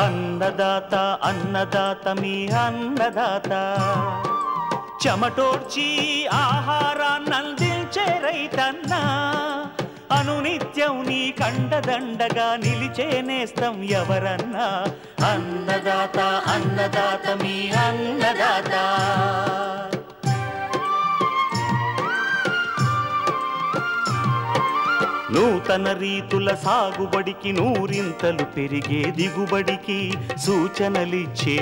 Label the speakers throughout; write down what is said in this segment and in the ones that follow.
Speaker 1: అన్నదాత అన్నదాత మీ అన్నదాత చెమటోడ్చి ఆహారాన్నందించే రైతన్నా అనునిత్యం నీ కండదండగా నిలిచే నేస్తం ఎవరన్నా అన్నదాత అన్నదాత మీ అన్నదాత నూతన రీతుల సాగుబడికి నూరింతలు పెరిగే దిగుబడికి సూచనలిచ్చే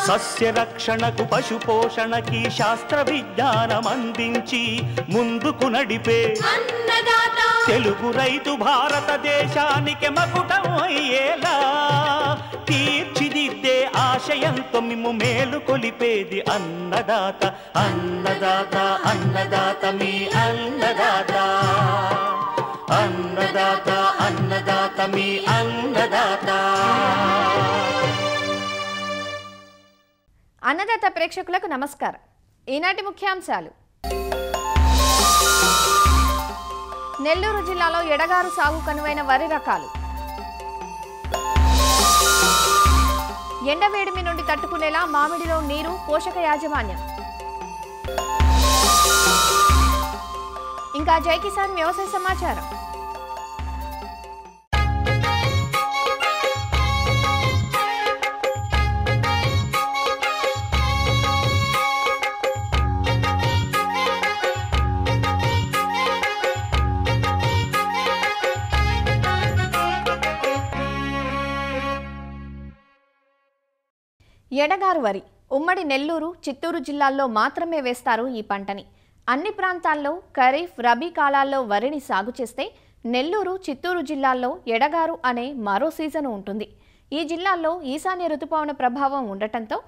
Speaker 1: సస్య రక్షణకు పశు పోషణకి శాస్త్ర విజ్ఞానం అందించి ముందుకు నడిపే తెలుగు రైతు భారతదేశానికి మకుటం అయ్యేలా తీర్చిదిద్దే ఆశయంతో మిమ్ము మేలు కొలిపేది అన్నదాత అన్నదాత అన్నదాత మీ అన్నదాత అన్నదాత అన్నదాత మీ అన్నదాత.
Speaker 2: అన్నదాత ప్రేక్షకులకు నమస్కారం. ఈనాటి ముఖ్యాంశాలు: నెల్లూరు జిల్లాలో ఎడగారు సాగు కనువైన వరి రకాలు, ఎండవేడిమి నుండి తట్టుకునేలా మామిడిలో నీరు పోషక యాజమాన్యం, ఇంకా జై కిసాన్ వ్యవసాయ సమాచారం. ఎడగారు వరి ఉమ్మడి నెల్లూరు, చిత్తూరు జిల్లాల్లో మాత్రమే వేస్తారు ఈ పంటని. అన్ని ప్రాంతాల్లో ఖరీఫ్, రబీ కాలాల్లో వరిని సాగు చేస్తే నెల్లూరు, చిత్తూరు జిల్లాల్లో ఎడగారు అనే మరో సీజన్ ఉంటుంది. ఈ జిల్లాల్లో ఈశాన్య రుతుపవన ప్రభావం ఉండటంతో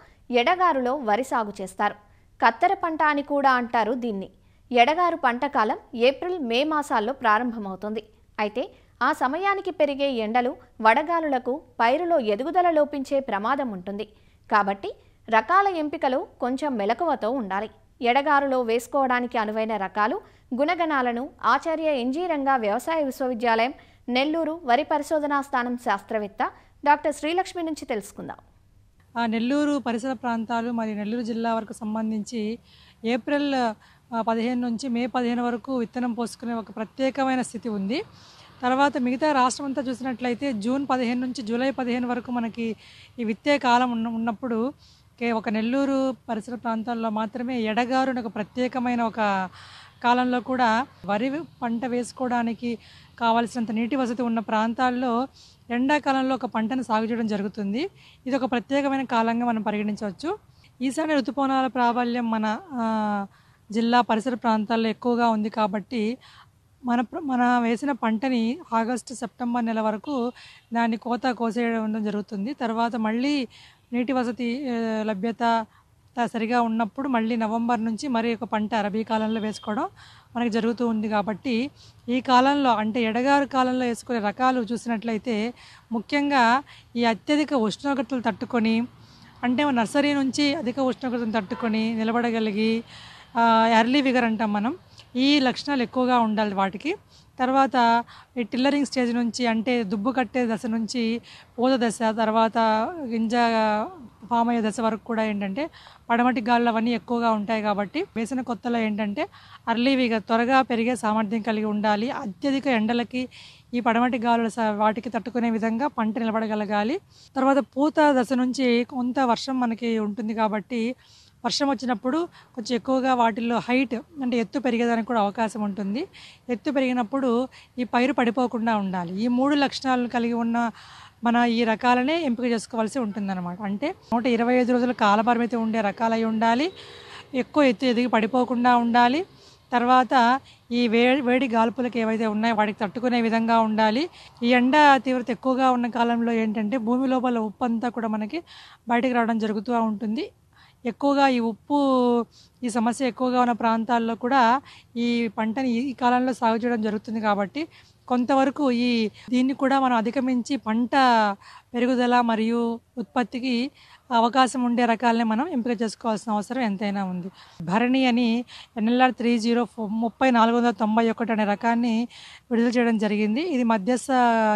Speaker 2: ఎడగారులో వరి సాగు చేస్తారు. కత్తెర పంట అని కూడా అంటారు దీన్ని. ఎడగారు పంట కాలం ఏప్రిల్, మే మాసాల్లో ప్రారంభమవుతుంది. అయితే ఆ సమయానికి పెరిగే ఎండలు, వడగాలులకు పైరులో ఎదుగుదల లోపించే ప్రమాదం ఉంటుంది. కాబట్టి రకాల ఎంపికలో కొంచెం మెలకువతో ఉండాలి. ఎడగారులో వేసుకోవడానికి అనువైన రకాలు, గుణగణాలను ఆచార్య ఎన్జీ రంగా వ్యవసాయ విశ్వవిద్యాలయం నెల్లూరు వరి పరిశోధనా స్థానం శాస్త్రవేత్త డాక్టర్ శ్రీలక్ష్మి నుంచి తెలుసుకుందాం.
Speaker 3: నెల్లూరు పరిసర ప్రాంతాలు మరియు నెల్లూరు జిల్లా వరకు సంబంధించి ఏప్రిల్ 15 నుంచి మే 15 వరకు విత్తనం పోసుకునే ఒక ప్రత్యేకమైన స్థితి ఉంది. తర్వాత మిగతా రాష్ట్రం అంతా చూసినట్లయితే జూన్ 15 నుంచి జూలై 15 వరకు మనకి ఈ విత్తే కాలం ఉన్నప్పుడు ఒక నెల్లూరు పరిసర ప్రాంతాల్లో మాత్రమే ఎడగారు ఒక ప్రత్యేకమైన ఒక కాలంలో కూడా వరి పంట వేసుకోవడానికి కావాల్సినంత నీటి వసతి ఉన్న ప్రాంతాల్లో ఎండాకాలంలో ఒక పంటను సాగు చేయడం జరుగుతుంది. ఇది ఒక ప్రత్యేకమైన కాలంగా మనం పరిగణించవచ్చు. ఈశాన్య ఋతుపవనాల ప్రాబల్యం మన జిల్లా పరిసర ప్రాంతాల్లో ఎక్కువగా ఉంది కాబట్టి మన వేసిన పంటని ఆగస్టు, సెప్టెంబర్ నెల వరకు దాన్ని కోసేయడం జరుగుతుంది. తర్వాత మళ్ళీ నీటి వసతి లభ్యత సరిగా ఉన్నప్పుడు మళ్ళీ నవంబర్ నుంచి మరి ఒక పంట రబీ కాలంలో వేసుకోవడం మనకి జరుగుతూ ఉంది. కాబట్టి ఈ కాలంలో అంటే ఎడగారు కాలంలో వేసుకునే రకాలు చూసినట్లయితే ముఖ్యంగా ఈ అత్యధిక ఉష్ణోగ్రతలు తట్టుకొని, అంటే నర్సరీ నుంచి అధిక ఉష్ణోగ్రతను తట్టుకొని నిలబడగలిగి ఎర్లీ విగర్ అంటాం మనం, ఈ లక్షణాలు ఎక్కువగా ఉండాలి వాటికి. తర్వాత ఈ టిల్లరింగ్ స్టేజ్ నుంచి అంటే దుబ్బు కట్టే దశ నుంచి పూత దశ, తర్వాత గింజ ఫామ్ అయ్యే దశ వరకు కూడా ఏంటంటే పడమటి గాళ్ళు అవన్నీ ఎక్కువగా ఉంటాయి. కాబట్టి వేసిన కొత్తలో ఏంటంటే అర్లీవిగా త్వరగా పెరిగే సామర్థ్యం కలిగి ఉండాలి. అత్యధిక ఎండలకి ఈ పడమటి గాలుల వాటికి తట్టుకునే విధంగా పంట నిలబడగలగాలి. తర్వాత పూత దశ నుంచి కొంత వర్షం మనకి ఉంటుంది కాబట్టి వర్షం వచ్చినప్పుడు కొంచెం ఎక్కువగా వాటిల్లో హైట్ అంటే ఎత్తు పెరిగేదానికి కూడా అవకాశం ఉంటుంది. ఎత్తు పెరిగినప్పుడు ఈ పైరు పడిపోకుండా ఉండాలి. ఈ 3 లక్షణాలను కలిగి ఉన్న మన ఈ రకాలనే ఎంపిక చేసుకోవాల్సి ఉంటుందన్నమాట. అంటే 125 రోజుల కాలపరిమితి ఉండే రకాలు అయి ఉండాలి, ఎక్కువ ఎత్తు ఎదిగి పడిపోకుండా ఉండాలి, తర్వాత ఈ వేడి గాల్పులకు ఏవైతే ఉన్నాయో వాటికి తట్టుకునే విధంగా ఉండాలి. ఈ ఎండ తీవ్రత ఎక్కువగా ఉన్న కాలంలో ఏంటంటే భూమి లోపల ఉప్పు అంతా కూడా మనకి బయటకు రావడం జరుగుతూ ఉంటుంది. ఎక్కువగా ఈ సమస్య ఎక్కువగా ఉన్న ప్రాంతాల్లో కూడా ఈ పంటని ఈ కాలంలో సాగు చేయడం జరుగుతుంది. కాబట్టి కొంతవరకు దీన్ని కూడా మనం అధిగమించి పంట పెరుగుదల మరియు ఉత్పత్తికి అవకాశం ఉండే రకాలనే మనం ఎంపిక చేసుకోవాల్సిన అవసరం ఎంతైనా ఉంది. భరణి అని ఎన్ఎల్ఆర్ 3491 అనే రకాన్ని విడుదల చేయడం జరిగింది. ఇది మధ్యస్థ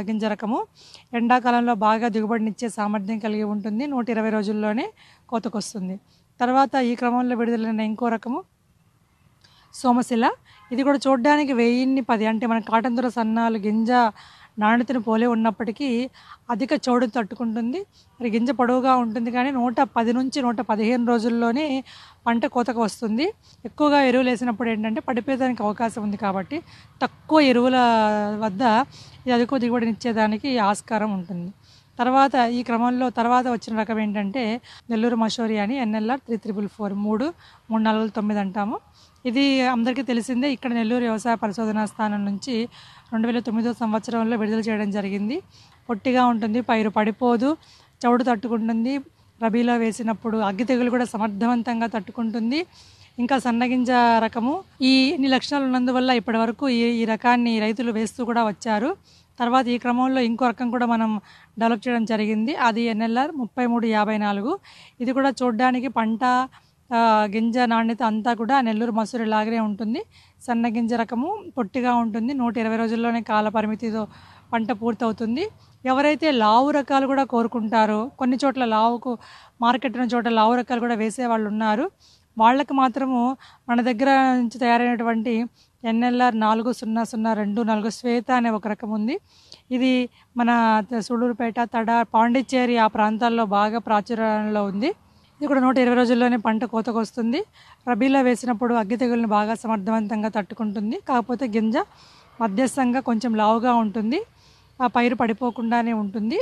Speaker 3: గింజ రకము. ఎండాకాలంలో బాగా దిగుబడినిచ్చే సామర్థ్యం కలిగి ఉంటుంది. 120 రోజుల్లోనే కోతకొస్తుంది. తర్వాత ఈ క్రమంలో విడుదలైన ఇంకో రకము సోమశిల. ఇది కూడా చూడడానికి 1010 అంటే మన కాటన్ దొర సన్నాలు గింజ నాణ్యతను పోలే ఉన్నప్పటికీ అధిక చౌడును తట్టుకుంటుంది. మరి గింజ పొడవుగా ఉంటుంది కానీ 110 నుంచి 115 రోజుల్లోనే పంట కోతకు వస్తుంది. ఎక్కువగా ఎరువులు వేసినప్పుడు ఏంటంటే పడిపోయేదానికి అవకాశం ఉంది కాబట్టి తక్కువ ఎరువుల వద్ద ఇది అధిక దిగుబడినిచ్చేదానికి ఆస్కారం ఉంటుంది. తర్వాత ఈ క్రమంలో తర్వాత వచ్చిన రకం ఏంటంటే నెల్లూరు మషోరి అని ఎన్ఎల్ఆర్ 3344 3499 అంటాము. ఇది అందరికీ తెలిసిందే. ఇక్కడ నెల్లూరు వ్యవసాయ పరిశోధనా స్థానం నుంచి 2009 సంవత్సరంలో విడుదల చేయడం జరిగింది. పొట్టిగా ఉంటుంది, పైరు పడిపోదు, చౌడు తట్టుకుంటుంది, రబీలో వేసినప్పుడు అగ్గి తెగులు కూడా సమర్థవంతంగా తట్టుకుంటుంది. ఇంకా సన్నగింజ రకము. ఇన్ని లక్షణాలు ఉన్నందువల్ల ఇప్పటి వరకు ఈ రకాన్ని రైతులు వేస్తూ కూడా వచ్చారు. తర్వాత ఈ క్రమంలో ఇంకో రకం కూడా మనం డెవలప్ చేయడం జరిగింది. అది ఎన్ఎల్ఆర్ 3354. ఇది కూడా చూడడానికి పంట గింజ నాణ్యత అంతా కూడా నెల్లూరు మసూరి లాగానే ఉంటుంది. సన్నగింజ రకము, పొట్టిగా ఉంటుంది, 120 రోజుల్లోనే కాల పరిమితితో పంట పూర్తవుతుంది. ఎవరైతే లావు రకాలు కూడా కోరుకుంటారో, కొన్ని చోట్ల లావుకు మార్కెట్ ఉన్న చోట లావు రకాలు కూడా వేసేవాళ్ళు ఉన్నారు. వాళ్ళకి మాత్రము మన దగ్గర నుంచి తయారైనటువంటి ఎన్ఎల్ఆర్ 4002 శ్వేత అనే ఒక రకం ఉంది. ఇది మన సూళ్ళూరుపేట, తడ, పాండిచ్చేరి ఆ ప్రాంతాల్లో బాగా ప్రాచుర్యంలో ఉంది. ఇది కూడా 120 రోజుల్లోనే పంట కోతకు వస్తుంది. రబీలో వేసినప్పుడు అగ్గి తెగులను బాగా సమర్థవంతంగా తట్టుకుంటుంది. కాకపోతే గింజ మధ్యస్థంగా కొంచెం లావుగా ఉంటుంది, ఆ పైరు పడిపోకుండానే ఉంటుంది.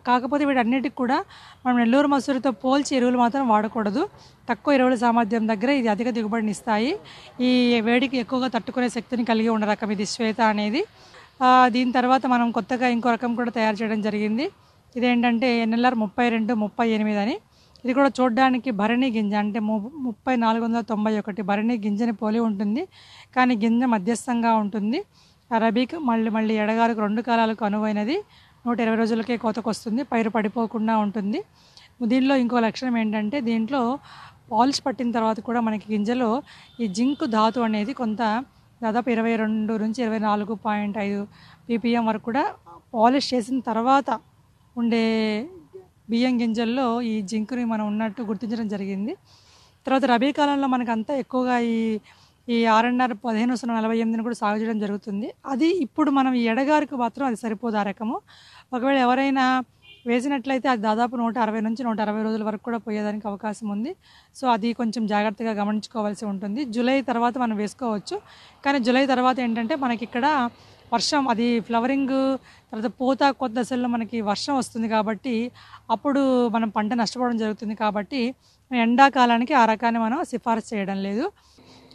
Speaker 3: కాకపోతే వీటన్నిటికి కూడా మనం నెల్లూరు మసూరితో పోల్చి ఎరువులు మాత్రం వాడకూడదు. తక్కువ ఎరువుల సామర్థ్యం దగ్గర ఇది అధిక దిగుబడిని ఇస్తాయి. ఈ వేడికి ఎక్కువగా తట్టుకునే శక్తిని కలిగి ఉన్న రకం ఇది శ్వేత అనేది. దీని తర్వాత మనం కొత్తగా ఇంకో రకం కూడా తయారు చేయడం జరిగింది. ఇదేంటంటే ఎన్ఎల్ఆర్ 3238 అని. ఇది కూడా చూడడానికి భరణి గింజ అంటే 3491 భరణి గింజని పోలి ఉంటుంది, కానీ గింజ మధ్యస్థంగా ఉంటుంది. రబీకి మళ్ళీ ఎడగారికి 2 కాలాలకు అనువైనది. 120 రోజులకే కోతకు వస్తుంది, పైరు పడిపోకుండా ఉంటుంది. దీనిలో ఇంకో లక్షణం ఏంటంటే దీంట్లో పాలిష్ పట్టిన తర్వాత కూడా మనకి గింజలో ఈ జింక్ ధాతు అనేది కొంత దాదాపు 22 నుంచి 24.5 ppm వరకు కూడా పాలిష్ చేసిన తర్వాత ఉండే బియ్యం గింజల్లో ఈ జింకుని మనం ఉన్నట్టు గుర్తించడం జరిగింది. తర్వాత రబీ కాలంలో మనకంతా ఎక్కువగా ఈ ఆర్ఎన్ఆర్ 1548 కూడా సాగు చేయడం జరుగుతుంది. అది ఇప్పుడు మనం ఈ ఎడగారికి మాత్రం అది సరిపోదు ఆ రకము. ఒకవేళ ఎవరైనా వేసినట్లయితే అది దాదాపు 160 నుంచి 160 రోజుల వరకు కూడా పోయేదానికి అవకాశం ఉంది. సో అది కొంచెం జాగ్రత్తగా గమనించుకోవాల్సి ఉంటుంది. జూలై తర్వాత మనం వేసుకోవచ్చు, కానీ జూలై తర్వాత ఏంటంటే మనకి ఇక్కడ వర్షం, అది ఫ్లవరింగ్ తర్వాత పూత కొత్త దశల్లో మనకి వర్షం వస్తుంది కాబట్టి అప్పుడు మనం పంట నష్టపోవడం జరుగుతుంది. కాబట్టి ఎండాకాలానికి ఆ రకాన్ని మనం సిఫారసు చేయడం లేదు.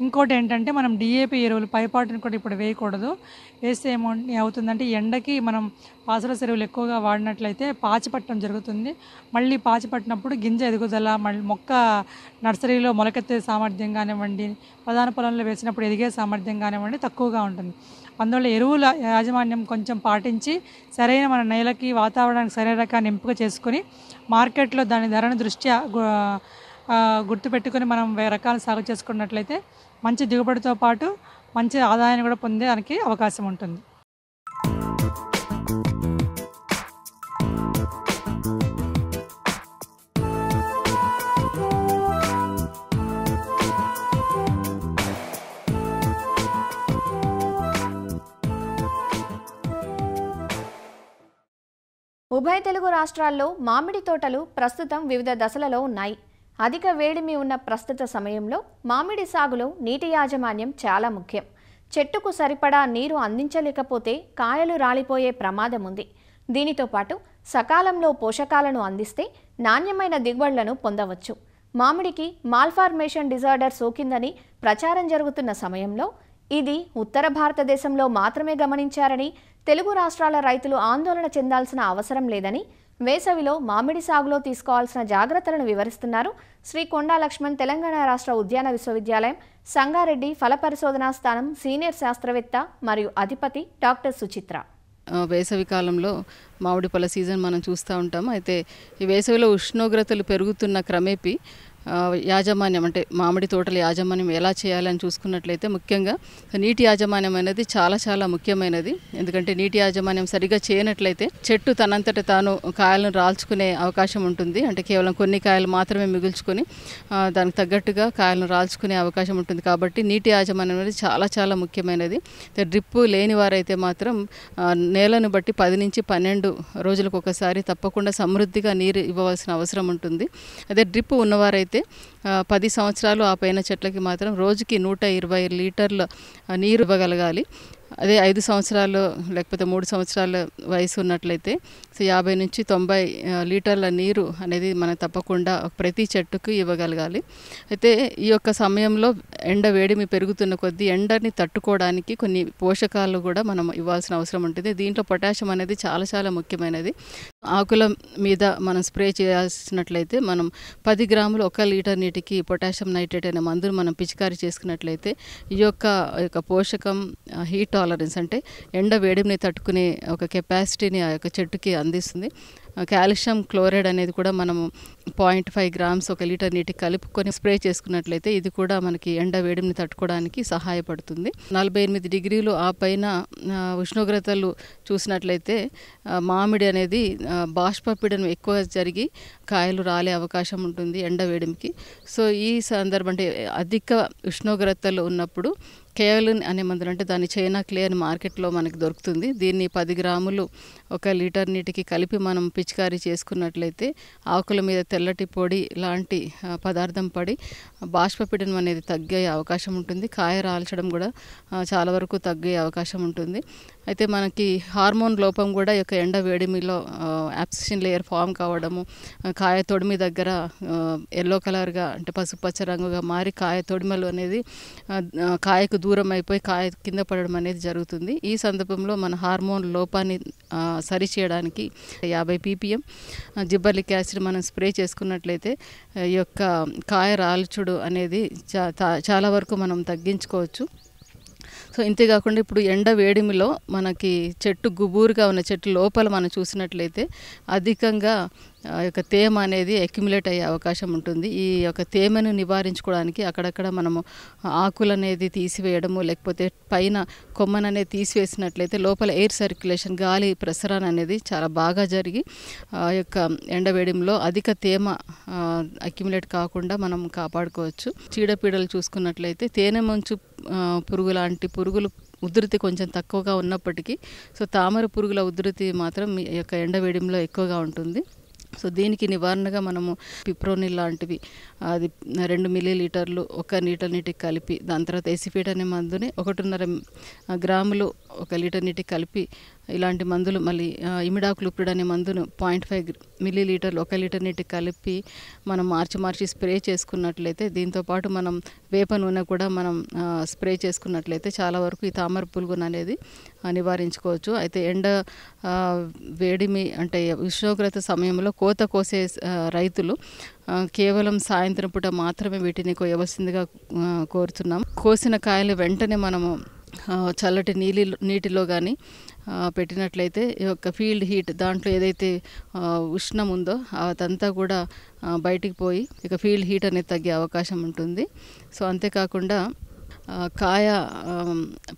Speaker 3: ఇంకోటి ఏంటంటే మనం డిఏపి ఎరువులు పైపాటుని కూడా ఇప్పుడు వేయకూడదు. వేస్తే ఏమవుతుందంటే ఎండకి మనం పాసరస్ ఎరువులు ఎక్కువగా వాడినట్లయితే పాచి పట్టడం జరుగుతుంది. మళ్ళీ పాచి పట్టినప్పుడు గింజ ఎదుగుదల, మళ్ళీ మొక్క నర్సరీలో మొలకెత్తే సామర్థ్యం కానివ్వండి, ప్రధాన పొలంలో వేసినప్పుడు ఎదిగే సామర్థ్యం కానివ్వండి తక్కువగా ఉంటుంది. అందువల్ల ఎరువుల యాజమాన్యం కొంచెం పాటించి సరైన మన నేలకి వాతావరణానికి సరైన రకాన్ని ఎంపిక చేసుకొని మార్కెట్లో దాని ధరను దృష్ట్యా గుర్తుపెట్టుకొని మనం రకాలు సాగు చేసుకున్నట్లయితే మంచి దిగుబడితో పాటు మంచి ఆదాయాన్ని కూడా పొందేదానికి అవకాశం ఉంటుంది.
Speaker 2: ఉభయ తెలుగు రాష్ట్రాల్లో మామిడి తోటలు ప్రస్తుతం వివిధ దశలలో ఉన్నాయి. అధిక వేడిమి ఉన్న ప్రస్తుత సమయంలో మామిడి సాగులో నీటి యాజమాన్యం చాలా ముఖ్యం. చెట్టుకు సరిపడా నీరు అందించలేకపోతే కాయలు రాలిపోయే ప్రమాదం ఉంది. దీనితో పాటు సకాలంలో పోషకాలను అందిస్తే నాణ్యమైన దిగుబడులను పొందవచ్చు. మామిడికి మాల్ఫార్మేషన్ డిజార్డర్ సోకిందని ప్రచారం జరుగుతున్న సమయంలో ఇది ఉత్తర భారతదేశంలో మాత్రమే గమనించారని, తెలుగు రాష్ట్రాల రైతులు ఆందోళన చెందాల్సిన అవసరం లేదని, వేసవిలో మామిడి సాగులో తీసుకోవాల్సిన జాగ్రత్తలను వివరిస్తున్నారు శ్రీ కొండా లక్ష్మణ్ తెలంగాణ రాష్ట్ర ఉద్యాన విశ్వవిద్యాలయం సంగారెడ్డి ఫల పరిశోధనా స్థానం సీనియర్ శాస్త్రవేత్త మరియు అధిపతి డాక్టర్ సుచిత్ర.
Speaker 4: వేసవి కాలంలో మామిడి పళ్ళ సీజన్ మనం చూస్తూ ఉంటాము. అయితే ఈ వేసవిలో ఉష్ణోగ్రతలు పెరుగుతున్న క్రమేపీ యాజమాన్యం అంటే మామిడి తోటల యాజమాన్యం ఎలా చేయాలని చూసుకున్నట్లయితే ముఖ్యంగా నీటి యాజమాన్యం అనేది చాలా చాలా ముఖ్యమైనది. ఎందుకంటే నీటి యాజమాన్యం సరిగా చేయనట్లయితే చెట్టు తనంతట తాను కాయలను రాల్చుకునే అవకాశం ఉంటుంది. అంటే కేవలం కొన్ని కాయలు మాత్రమే మిగుల్చుకొని దానికి తగ్గట్టుగా కాయలను రాల్చుకునే అవకాశం ఉంటుంది. కాబట్టి నీటి యాజమాన్యం అనేది చాలా చాలా ముఖ్యమైనది. డ్రిప్ లేని వారైతే మాత్రం నేలను బట్టి 10 నుంచి 12 రోజులకు ఒకసారి తప్పకుండా సమృద్ధిగా నీరు ఇవ్వవలసిన అవసరం ఉంటుంది. అదే డ్రిప్ ఉన్నవారైతే 10 సంవత్సరాలు ఆ పైన చెట్లకి మాత్రం రోజుకి 120 లీటర్ల నీరు ఇవ్వగలగాలి. అదే 5 సంవత్సరాలు లేకపోతే 3 సంవత్సరాల వయసు ఉన్నట్లయితే 50 నుంచి 90 లీటర్ల నీరు అనేది మనం తప్పకుండా ప్రతి చెట్టుకు ఇవ్వగలగాలి. అయితే ఈ యొక్క సమయంలో ఎండ వేడిమి పెరుగుతున్న కొద్దీ ఎండని తట్టుకోవడానికి కొన్ని పోషకాలు కూడా మనం ఇవ్వాల్సిన అవసరం ఉంటుంది. దీంట్లో పొటాషియం అనేది చాలా చాలా ముఖ్యమైనది. ఆకుల మీద మనం స్ప్రే చేయాల్సినట్లయితే మనం 10 గ్రాములు 1 లీటర్ నీటికి పొటాషియం నైట్రేట్ అనే మందును మనం పిచికారీ చేసుకున్నట్లయితే ఈ యొక్క పోషకం హీట్ టాలరెన్స్ అంటే ఎండ వేడిని తట్టుకునే ఒక కెపాసిటీని ఆ యొక్క చెట్టుకి అందిస్తుంది. కాల్షియం క్లోరైడ్ అనేది కూడా మనము 0.5 గ్రామ్స్ 1 లీటర్ నీటికి కలుపుకొని స్ప్రే చేసుకున్నట్లయితే ఇది కూడా మనకి ఎండ వేడిని తట్టుకోవడానికి సహాయపడుతుంది. 48 డిగ్రీలు ఆ పైన ఉష్ణోగ్రతలు చూసినట్లయితే మామిడి అనేది బాష్పపీడనం ఎక్కువ జరిగి కాయలు రాలే అవకాశం ఉంటుంది ఎండ వేడిమికి. సో ఈ సందర్భం అంటే అధిక ఉష్ణోగ్రతలు ఉన్నప్పుడు కేవలిన్ అనే మందులు అంటే దాని చైనా క్లే అని మార్కెట్లో మనకి దొరుకుతుంది. దీన్ని 10 గ్రాములు 1 లీటర్ నీటికి కలిపి మనం పిచికారీ చేసుకున్నట్లయితే ఆకుల మీద తెల్లటి పొడి లాంటి పదార్థం పడి బాష్పపీడనం అనేది తగ్గే అవకాశం ఉంటుంది. కాయ రాల్చడం కూడా చాలా వరకు తగ్గే అవకాశం ఉంటుంది. అయితే మనకి హార్మోన్ లోపం కూడా ఈ యొక్క ఎండ వేడిమిలో యాబ్సిషన్ లేయర్ ఫామ్ కావడము, కాయ తొడిమి దగ్గర ఎల్లో కలర్గా అంటే పసుపచ్చ రంగుగా మారి కాయ తొడిమలు అనేది కాయకు దూరం అయిపోయి కాయ కింద పడడం అనేది జరుగుతుంది. ఈ సందర్భంలో మన హార్మోన్ లోపాన్ని సరిచేయడానికి 50 ppm జిబ్బర్లిక్ యాసిడ్ మనం స్ప్రే చేసుకున్నట్లయితే ఈ యొక్క కాయ రాల్చుడు అనేది చాలా వరకు మనం తగ్గించుకోవచ్చు. సో ఇంతేకాకుండా ఇప్పుడు ఎండ వేడిమిలో మనకి చెట్టు గుబూరుగా ఉన్న చెట్టు లోపల మనం చూసినట్లయితే అధికంగా యొక్క తేమ అనేది అక్యుములేట్ అయ్యే అవకాశం ఉంటుంది. ఈ యొక్క తేమను నివారించుకోవడానికి అక్కడక్కడ మనము ఆకులు అనేది తీసివేయడము లేకపోతే పైన కొమ్మను అనేది తీసివేసినట్లయితే లోపల ఎయిర్ సర్క్యులేషన్ గాలి ప్రసరణ అనేది చాలా బాగా జరిగి ఆ యొక్క ఎండవేడిలో అధిక తేమ అక్యుములేట్ కాకుండా మనం కాపాడుకోవచ్చు. చీడపీడలు చూసుకున్నట్లయితే తేనె మంచు పురుగు లాంటి పురుగులు ఉధృతి కొంచెం తక్కువగా ఉన్నప్పటికీ సో తామర పురుగుల ఉధృతి మాత్రం ఈ యొక్క ఎండవేడిలో ఎక్కువగా ఉంటుంది. సో దీనికి నివారణగా మనము పిప్రోనిల్ లాంటివి అది 2 మిల్లీలీటర్లు 1 లీటర్ నీటికి కలిపి దాని తర్వాత ఎసిఫేట్ అనే మందుని 1.5 గ్రాములు 1 లీటర్ నీటికి కలిపి ఇలాంటి మందులు మళ్ళీ ఇమిడాక్లోప్రిడ్ అనే మందును 0.5 మిల్లీలీటర్లు 1 లీటర్ నీటికి కలిపి మనం మార్చి స్ప్రే చేసుకున్నట్లయితే దీంతోపాటు మనం వేప నూనె కూడా మనం స్ప్రే చేసుకున్నట్లయితే చాలా వరకు ఈ తామర పురుగును అనేది నివారించుకోవచ్చు. అయితే ఎండ వేడిమి అంటే ఉష్ణోగ్రత సమయంలో కోత కోసే రైతులు కేవలం సాయంత్రం పూట మాత్రమే వీటిని కోయవలసిందిగా కోరుతున్నాం. కోసిన కాయలు వెంటనే మనము చల్లటి నీటిలో కానీ పెట్టినట్లయితే ఈ యొక్క ఫీల్డ్ హీట్ దాంట్లో ఏదైతే ఉష్ణం ఉందో అదంతా కూడా బయటికి పోయి ఇక ఫీల్డ్ హీట్ అనేది తగ్గే అవకాశం ఉంటుంది. సో అంతేకాకుండా కాయ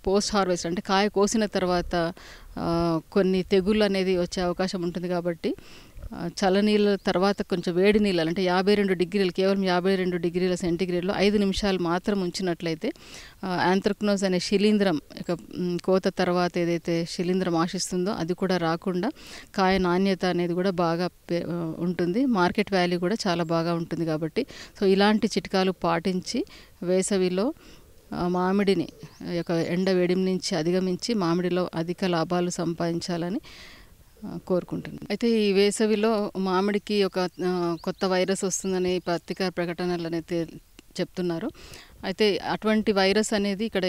Speaker 4: పోస్ట్ హార్వెస్ట్ అంటే కాయ కోసిన తర్వాత కొన్ని తెగుళ్ళు అనేది వచ్చే అవకాశం ఉంటుంది. కాబట్టి చల్లనీళ్ళ తర్వాత కొంచెం వేడి నీళ్ళు అంటే 52 డిగ్రీలు కేవలం 52 డిగ్రీల సెంటీగ్రేడ్లో 5 నిమిషాలు మాత్రం ఉంచినట్లయితే యాంథ్రక్నోజ్ అనే శిలీంధ్రం ఇక కోత తర్వాత ఏదైతే శిలీంధ్రం ఆశిస్తుందో అది కూడా రాకుండా కాయ నాణ్యత అనేది కూడా బాగా ఉంటుంది. మార్కెట్ వాల్యూ కూడా చాలా బాగా ఉంటుంది. కాబట్టి సో ఇలాంటి చిట్కాలు పాటించి వేసవిలో మామిడిని యొక్క ఎండ వేడిమి నుంచి అధిగమించి మామిడిలో అధిక లాభాలు సంపాదించాలని కోరుకుంటున్నాను. అయితే ఈ వేసవిలో మామిడికి ఒక కొత్త వైరస్ వస్తుందని పత్రికా ప్రకటనలు అనేది చెప్తున్నారు. అయితే అటువంటి వైరస్ అనేది ఇక్కడ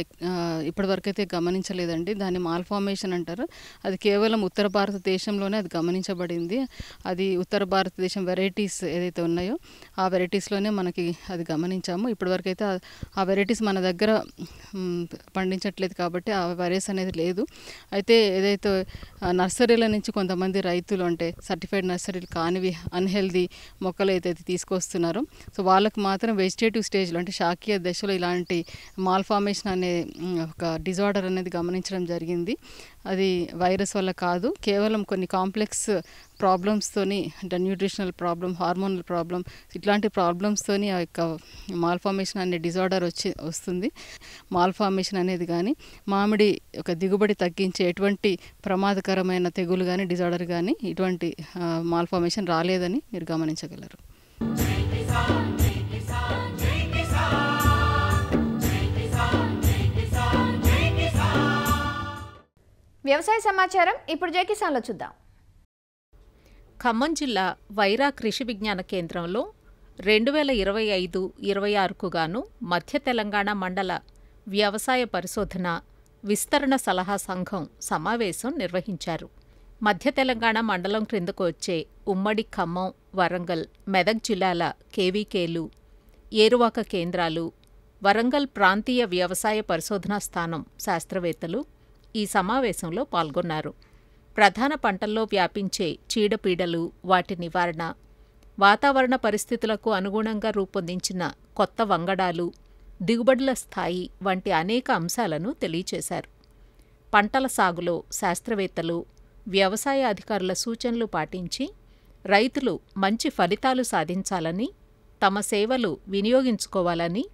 Speaker 4: ఇప్పటివరకు అయితే గమనించలేదండి. దాన్ని మాల్ఫార్మేషన్ అంటారు. అది కేవలం ఉత్తర భారతదేశంలోనే అది గమనించబడింది. అది ఉత్తర భారతదేశం వెరైటీస్ ఏదైతే ఉన్నాయో ఆ వెరైటీస్లోనే మనకి అది గమనించాము. ఇప్పటివరకు అయితే ఆ వెరైటీస్ మన దగ్గర పండించట్లేదు కాబట్టి ఆ వైరస్ అనేది లేదు. అయితే ఏదైతే నర్సరీల నుంచి కొంతమంది రైతులు అంటే సర్టిఫైడ్ నర్సరీలు కానివి అన్హెల్దీ మొక్కలు అయితే తీసుకొస్తున్నారో సో వాళ్ళకు మాత్రం వెజిటేటివ్ స్టేజ్లో అంటే శాఖీయ దశలో ఇలాంటి మాల్ఫార్మేషన్ అనే ఒక డిజార్డర్ అనేది గమనించడం జరిగింది. అది వైరస్ వల్ల కాదు, కేవలం కొన్ని కాంప్లెక్స్ ప్రాబ్లమ్స్తోని అంటే న్యూట్రిషనల్ ప్రాబ్లం, హార్మోనల్ ప్రాబ్లం ఇట్లాంటి ప్రాబ్లమ్స్తోని ఆ యొక్క మాల్ఫార్మేషన్ అనే డిజార్డర్ వస్తుంది. మాల్ఫార్మేషన్ అనేది కానీ మామిడి ఒక దిగుబడి తగ్గించే ఎటువంటి ప్రమాదకరమైన తెగులు కానీ డిజార్డర్ కానీ ఇటువంటి మాల్ఫార్మేషన్ రాలేదని మీరు గమనించగలరు.
Speaker 2: వ్యవసాయ సమాచారం ఇప్పుడు జై కిసాన్లో చూద్దాం.
Speaker 5: ఖమ్మం జిల్లా వైరా కృషి విజ్ఞాన కేంద్రంలో 2025-26కు గాను మధ్య తెలంగాణ మండల వ్యవసాయ పరిశోధన విస్తరణ సలహా సంఘం సమావేశం నిర్వహించారు. మధ్య తెలంగాణ మండలం క్రిందకు వచ్చే ఉమ్మడి ఖమ్మం, వరంగల్, మెదక్ జిల్లాల కేవీకేలు, ఏరువాక కేంద్రాలు, వరంగల్ ప్రాంతీయ వ్యవసాయ పరిశోధనా స్థానం శాస్త్రవేత్తలు ఈ సమావేశంలో పాల్గొన్నారు. ప్రధాన పంటల్లో వ్యాపించే చీడపీడలు, వాటి నివారణ, వాతావరణ పరిస్థితులకు అనుగుణంగా రూపొందించిన కొత్త వంగడాలు, దిగుబడుల స్థాయి వంటి అనేక అంశాలను తెలియచేశారు. పంటల సాగులో శాస్త్రవేత్తలు, వ్యవసాయ అధికారుల సూచనలు పాటించి రైతులు మంచి ఫలితాలు సాధించాలని, తమ సేవలు వినియోగించుకోవాలని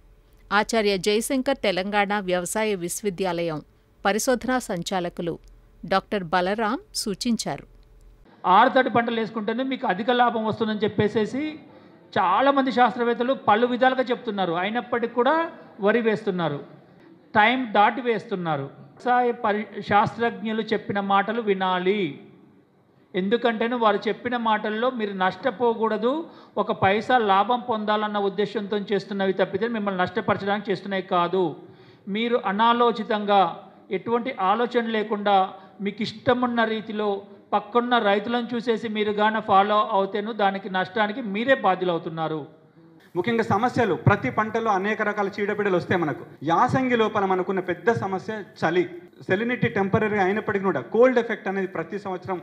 Speaker 5: ఆచార్య జయశంకర్ తెలంగాణ వ్యవసాయ విశ్వవిద్యాలయం పరిశోధనా సంచాలకులు డాక్టర్ బలరాం సూచించారు.
Speaker 6: ఆరుతడి పంటలు వేసుకుంటేనే మీకు అధిక లాభం వస్తుందని చెప్పేసి చాలామంది శాస్త్రవేత్తలు పలు విధాలుగా చెప్తున్నారు. అయినప్పటికీ కూడా వరి వేస్తున్నారు, టైం దాటి వేస్తున్నారు. వ్యవసాయ శాస్త్రజ్ఞులు చెప్పిన మాటలు వినాలి. ఎందుకంటేనే వారు చెప్పిన మాటల్లో మీరు నష్టపోకూడదు, ఒక పైసా లాభం పొందాలన్న ఉద్దేశంతో చేస్తున్నవి తప్పితే మిమ్మల్ని నష్టపరచడానికి చేస్తున్నవి కాదు. మీరు అనాలోచితంగా ఎటువంటి ఆలోచన లేకుండా మీకు ఇష్టమున్న రీతిలో పక్కన్న రైతులను చూసేసి మీరు గాన ఫాలో అవుతేను దానికి నష్టానికి మీరే బాధ్యులవుతున్నారు.
Speaker 7: ముఖ్యంగా సమస్యలు ప్రతి పంటలో అనేక రకాల చీడపీడలు వస్తాయి. మనకు యాసంగి లోపల మనకున్న పెద్ద సమస్య చలి, సెలినిటీ టెంపరీ అయినప్పటికీ కూడా కోల్డ్ ఎఫెక్ట్ అనేది ప్రతి సంవత్సరం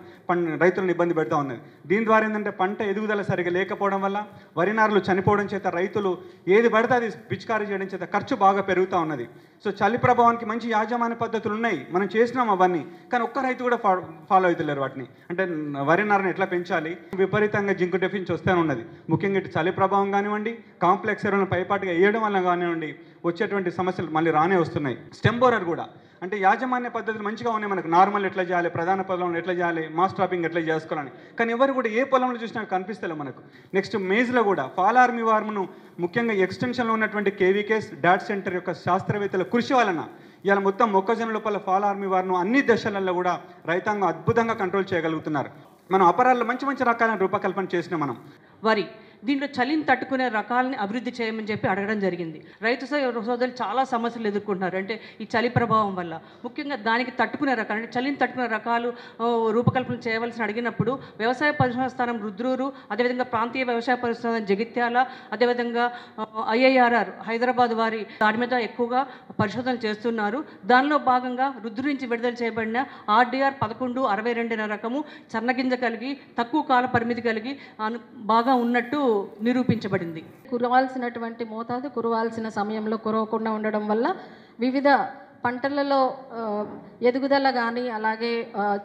Speaker 7: రైతులను ఇబ్బంది పెడతా ఉన్నది. దీని ద్వారా ఏంటంటే పంట ఎదుగుదల సరిగా లేకపోవడం వల్ల వరి నారులు చనిపోవడం చేత రైతులు ఏది పడితే అది పిచికారీ చేయడం చేత ఖర్చు బాగా పెరుగుతూ ఉన్నది. సో చలి ప్రభావానికి మంచి యాజమాన్య పద్ధతులు ఉన్నాయి, మనం చేసినాం అవన్నీ, కానీ ఒక్క రైతు కూడా ఫాలో అవుతలేరు వాటిని. అంటే వరి నారుని ఎట్లా పెంచాలి, విపరీతంగా జింకు డెఫిషియన్సీ వస్తూనే ఉన్నది. ముఖ్యంగా ఇటు చలి ప్రభావం కానివ్వండి, కాంప్లెక్స్ ఎరువులను పైపాటుగా వేయడం వల్ల కానివ్వండి వచ్చేటువంటి సమస్యలు మళ్ళీ రానే వస్తున్నాయి. స్టెమ్ బోరర్ కూడా అంటే యాజమాన్య పద్ధతులు మంచిగా ఉన్నాయి మనకు, నార్మల్ ఎట్లా చేయాలి, ప్రధాన పొలంలో ఎట్లా చేయాలి, మాస్ ట్రాపింగ్ ఎట్లా చేసుకోవాలని, కానీ ఎవరు కూడా ఏ పొలంలో చూసినా కనిపిస్తలే మనకు. నెక్స్ట్ మేజ్లో కూడా ఫాల్ ఆర్మీ వార్మ్ను ముఖ్యంగా ఎక్స్టెన్షన్లో ఉన్నటువంటి కేవీకేస్ డాట్ సెంటర్ యొక్క శాస్త్రవేత్తల కృషి వలన ఇవాళ మొత్తం మొక్కజొన్న లోపల ఫాల్ ఆర్మీ వార్ను అన్ని దశలలో కూడా రైతాంగం అద్భుతంగా కంట్రోల్ చేయగలుగుతున్నారు. మనం అపరాల్లో మంచి మంచి రకాలను రూపకల్పన చేసినాం. మనం
Speaker 8: వరి దీంట్లో చలిని తట్టుకునే రకాలని అభివృద్ధి చేయమని చెప్పి అడగడం జరిగింది. రైతు సోదరులు చాలా సమస్యలు ఎదుర్కొంటున్నారు. అంటే ఈ చలి ప్రభావం వల్ల ముఖ్యంగా దానికి తట్టుకునే రకాలు అంటే చలిని తట్టుకునే రకాలు రూపకల్పన చేయవలసిన అడిగినప్పుడు వ్యవసాయ పరిశోధన స్థానం రుద్రూరు, అదేవిధంగా ప్రాంతీయ వ్యవసాయ పరిశోధన జగిత్యాల, అదేవిధంగా IIRR హైదరాబాద్ వారి దాని మీద ఎక్కువగా పరిశోధన చేస్తున్నారు. దానిలో భాగంగా రుద్రు నుంచి విడుదల చేయబడిన RDR 1162 రకము సన్నగింజ కలిగి తక్కువ కాల పరిమితి కలిగి బాగా ఉన్నట్టు నిరూపించబడింది.
Speaker 9: కురవాల్సినటువంటి మోతాదు కురవాల్సిన సమయంలో కురవకుండా ఉండడం వల్ల వివిధ పంటలలో ఎదుగుదల కానీ అలాగే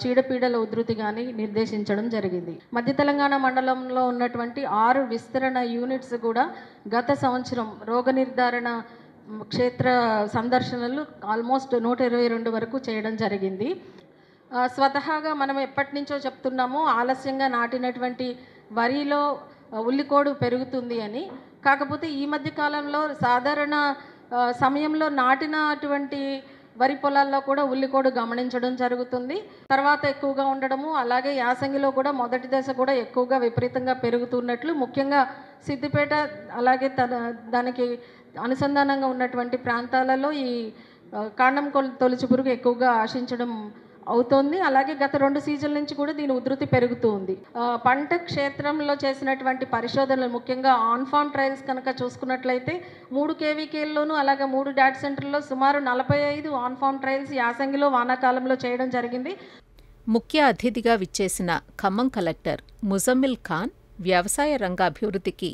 Speaker 9: చీడపీడల ఉధృతి కానీ నిర్దేశించడం జరిగింది. మధ్య తెలంగాణ మండలంలో ఉన్నటువంటి 6 విస్తరణ యూనిట్స్ కూడా గత సంవత్సరం రోగ నిర్ధారణ క్షేత్ర సందర్శనలు ఆల్మోస్ట్ 122 వరకు చేయడం జరిగింది. స్వతహాగా మనం ఎప్పటి నుంచో చెప్తున్నాము ఆలస్యంగా నాటినటువంటి వరిలో ఉల్లికోడు పెరుగుతుంది అని. కాకపోతే ఈ మధ్య కాలంలో సాధారణ సమయంలో నాటినటువంటి వరి పొలాల్లో కూడా ఉల్లికోడు గమనించడం జరుగుతుంది. తర్వాత ఎక్కువగా ఉండడము, అలాగే యాసంగిలో కూడా మొదటి దశ కూడా ఎక్కువగా విపరీతంగా పెరుగుతున్నట్లు ముఖ్యంగా సిద్దిపేట అలాగే దానికి అనుసంధానంగా ఉన్నటువంటి ప్రాంతాలలో ఈ కాండం తొలచు పురుగు ఎక్కువగా ఆశించడం అవుతోంది. అలాగే గత 2 సీజన్ల నుంచి కూడా దీని ఉధృతి పెరుగుతూ ఉంది. పంట క్షేత్రంలో చేసినటువంటి పరిశోధనలు, ముఖ్యంగా ఆన్ ఫార్మ్ ట్రయల్స్ కనుక చూసుకున్నట్లయితే 3 కేవీకేల్లోనూ అలాగే 3 డాట్ సెంటర్లో సుమారు 45 ఆన్ ఫార్మ్ ట్రయల్స్ యాసంగిలో వానాకాలంలో చేయడం జరిగింది.
Speaker 5: ముఖ్య అతిథిగా విచ్చేసిన ఖమ్మం కలెక్టర్ ముజమ్మిల్ ఖాన్ వ్యవసాయ రంగ అభివృద్ధికి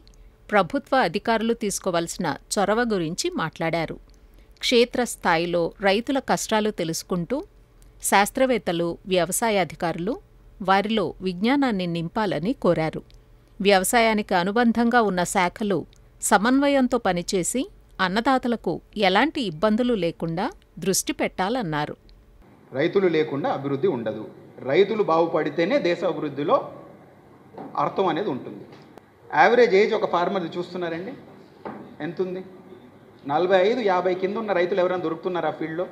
Speaker 5: ప్రభుత్వ అధికారులు తీసుకోవాల్సిన చొరవ గురించి మాట్లాడారు. క్షేత్రస్థాయిలో రైతుల కష్టాలు తెలుసుకుంటూ శాస్త్రవేత్తలు, వ్యవసాయ అధికారులు వారిలో విజ్ఞానాన్ని నింపాలని కోరారు. వ్యవసాయానికి అనుబంధంగా ఉన్న శాఖలు సమన్వయంతో పనిచేసి అన్నదాతలకు ఎలాంటి ఇబ్బందులు లేకుండా దృష్టి పెట్టాలన్నారు.
Speaker 10: రైతులు లేకుండా అభివృద్ధి ఉండదు. రైతులు బాగుపడితేనే దేశ అభివృద్ధిలో అర్థం అనేది ఉంటుంది. యావరేజ్ ఏజ్ ఒక ఫార్మర్ చూస్తున్నారండి, ఎంత ఉంది? 45-50 కింద ఉన్న రైతులు ఎవరైనా దొరుకుతున్నారు ఆ ఫీల్డ్లో?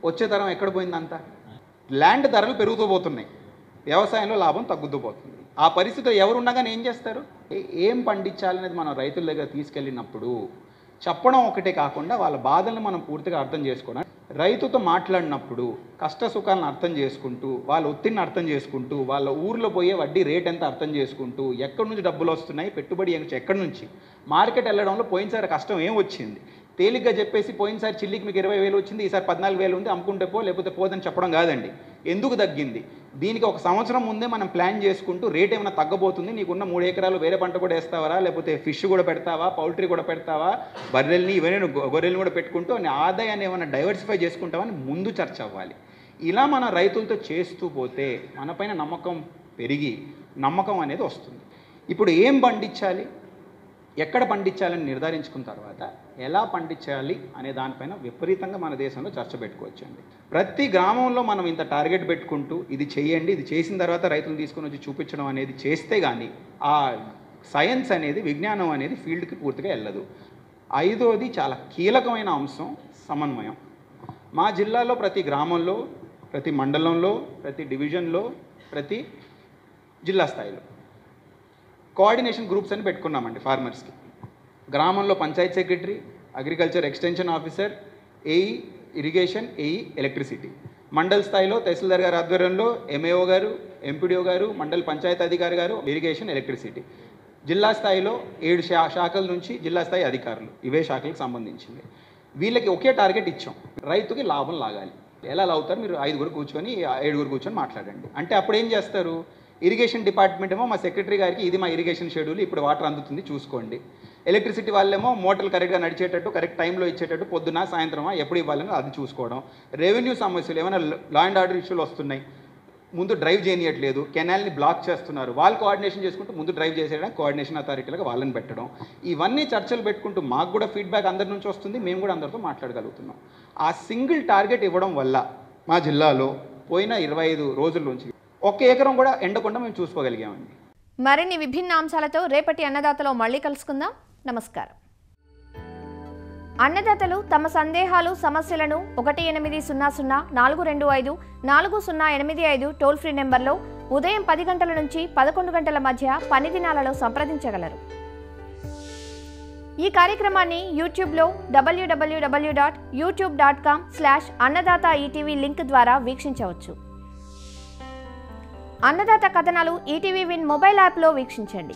Speaker 10: వచ్చే తరం ఎక్కడ పోయిందంతా? ల్యాండ్ ధరలు పెరుగుతూ పోతున్నాయి, వ్యవసాయంలో లాభం తగ్గుతూ పోతుంది. ఆ పరిస్థితిలో ఎవరున్నా కానీ ఏం చేస్తారు? ఏం పండించాలనేది మనం రైతుల దగ్గర తీసుకెళ్ళినప్పుడు చెప్పడం ఒకటే కాకుండా వాళ్ళ బాధలను మనం పూర్తిగా అర్థం చేసుకోవడం, రైతుతో మాట్లాడినప్పుడు కష్ట సుఖాలను అర్థం చేసుకుంటూ, వాళ్ళ ఒత్తిడిని అర్థం చేసుకుంటూ, వాళ్ళ ఊర్లో పోయే వడ్డీ రేట్ ఎంత అర్థం చేసుకుంటూ, ఎక్కడి నుంచి డబ్బులు వస్తున్నాయి, పెట్టుబడి ఎక్కడి నుంచి, మార్కెట్ వెళ్ళడంలో పోయినసారి కష్టం ఏం వచ్చింది, తేలిగ్గా చెప్పేసి పోయినసారి చిల్లికి మీకు 20,000 వచ్చింది, ఈసారి 14,000 ఉంది, అమ్ముకుంటే పో లేకపోతే పోదని చెప్పడం కాదండి. ఎందుకు తగ్గింది, దీనికి ఒక సంవత్సరం ముందే మనం ప్లాన్ చేసుకుంటూ రేట్ ఏమైనా తగ్గబోతుంది, నీకున్న 3 ఎకరాలు వేరే పంట కూడా వేస్తావా, లేకపోతే ఫిష్ కూడా పెడతావా, పౌల్ట్రీ కూడా పెడతావా, బర్రెల్ని ఇవన్నీ గొర్రెల్ని కూడా పెట్టుకుంటూ ఆదాయాన్ని ఏమైనా డైవర్సిఫై చేసుకుంటావని ముందు చర్చ అవ్వాలి. ఇలా మన రైతులతో చేస్తూ పోతే మనపైన నమ్మకం పెరిగి నమ్మకం అనేది వస్తుంది. ఇప్పుడు ఏం పండించాలి, ఎక్కడ పండించాలని నిర్ధారించుకున్న తర్వాత ఎలా పండించాలి అనే దానిపైన విపరీతంగా మన దేశంలో చర్చ పెట్టుకోవచ్చండి. ప్రతి గ్రామంలో మనం ఇంత టార్గెట్ పెట్టుకుంటూ ఇది చేయండి, ఇది చేసిన తర్వాత రైతులు తీసుకొని వచ్చి చూపించడం అనేది చేస్తే కానీ ఆ సైన్స్ అనేది, విజ్ఞానం అనేది ఫీల్డ్కి పూర్తిగా వెళ్ళదు. 5వది చాలా కీలకమైన అంశం సమన్వయం. మా జిల్లాలో ప్రతి గ్రామంలో, ప్రతి మండలంలో, ప్రతి డివిజన్లో, ప్రతి జిల్లా స్థాయిలో కోఆర్డినేషన్ గ్రూప్స్ అని పెట్టుకున్నామండి ఫార్మర్స్కి. గ్రామంలో Panchayat secretary, agriculture extension officer, AE irrigation, AE electricity. మండల స్థాయిలో తహసీల్దార్ గారి ఆధ్వర్యంలో ఎంఏఓ గారు, ఎంపీడీఓ గారు, మండల పంచాయతీ అధికారి గారు, ఇరిగేషన్, ఎలక్ట్రిసిటీ. జిల్లా స్థాయిలో 7 శాఖల నుంచి జిల్లా స్థాయి అధికారులు, ఇవే శాఖలకు సంబంధించింది. వీళ్ళకి ఒకే టార్గెట్ ఇచ్చాం, రైతుకి లాభం లాగాలి. ఎలా లాగుతారు? మీరు 5 కూర్చొని 7 కూర్చొని మాట్లాడండి అంటే అప్పుడు ఏం చేస్తారు? ఇరిగేషన్ డిపార్ట్మెంట్ ఏమో మా సెక్రటరీ గారికి ఇది మా ఇరిగేషన్ షెడ్యూల్, ఇప్పుడు వాటర్ అందుతుంది చూసుకోండి. ఎలక్ట్రిసిటీ వాళ్ళేమో మోటార్లు కరెక్ట్గా నడిచేటట్టు, కరెక్ట్ టైంలో ఇచ్చేటట్టు, పొద్దున సాయంత్రమా ఎప్పుడు ఇవ్వాలని అది చూసుకోవడం. రెవెన్యూ సమస్యలు ఏమైనా లా అండ్ ఆర్డర్ ఇష్యూలు వస్తున్నాయి, ముందు డ్రైవ్ చేయనియట్లేదు, కెనాల్ని బ్లాక్ చేస్తున్నారు, వాళ్ళు కోఆర్డినేషన్ చేసుకుంటూ ముందు డ్రైవ్ చేసేయడానికి కోఆర్డినేషన్ అథారిటీలుగా వాళ్ళని పెట్టడం. ఇవన్నీ చర్చలు పెట్టుకుంటూ మాకు కూడా ఫీడ్బ్యాక్ అందరి నుంచి వస్తుంది, మేము కూడా అందరితో మాట్లాడగలుగుతున్నాం. ఆ సింగిల్ టార్గెట్ ఇవ్వడం వల్ల మా జిల్లాలో పోయిన 25 రోజుల నుంచి 1 ఎకరం కూడా ఎండకుండా మేము చూసుకోగలిగామండి.
Speaker 2: మరిన్ని విభిన్న అంశాలతో రేపటి అన్నదాతలో మళ్ళీ కలుసుకుందాం. నమస్కారం. అన్నదాతలు తమ సందేహాలు, సమస్యలను 1800-425-4085 టోల్ ఫ్రీ నెంబర్లో ఉదయం 10 గంటల నుంచి 11 గంటల మధ్య పని దినాలలో సంప్రదించగలరు. ఈ కార్యక్రమాన్ని యూట్యూబ్లో www.youtube.com/annadata-etv లింక్ ద్వారా వీక్షించవచ్చు. అన్నదాత కథనాలు ఈటీవీ విన్ మొబైల్ యాప్లో వీక్షించండి.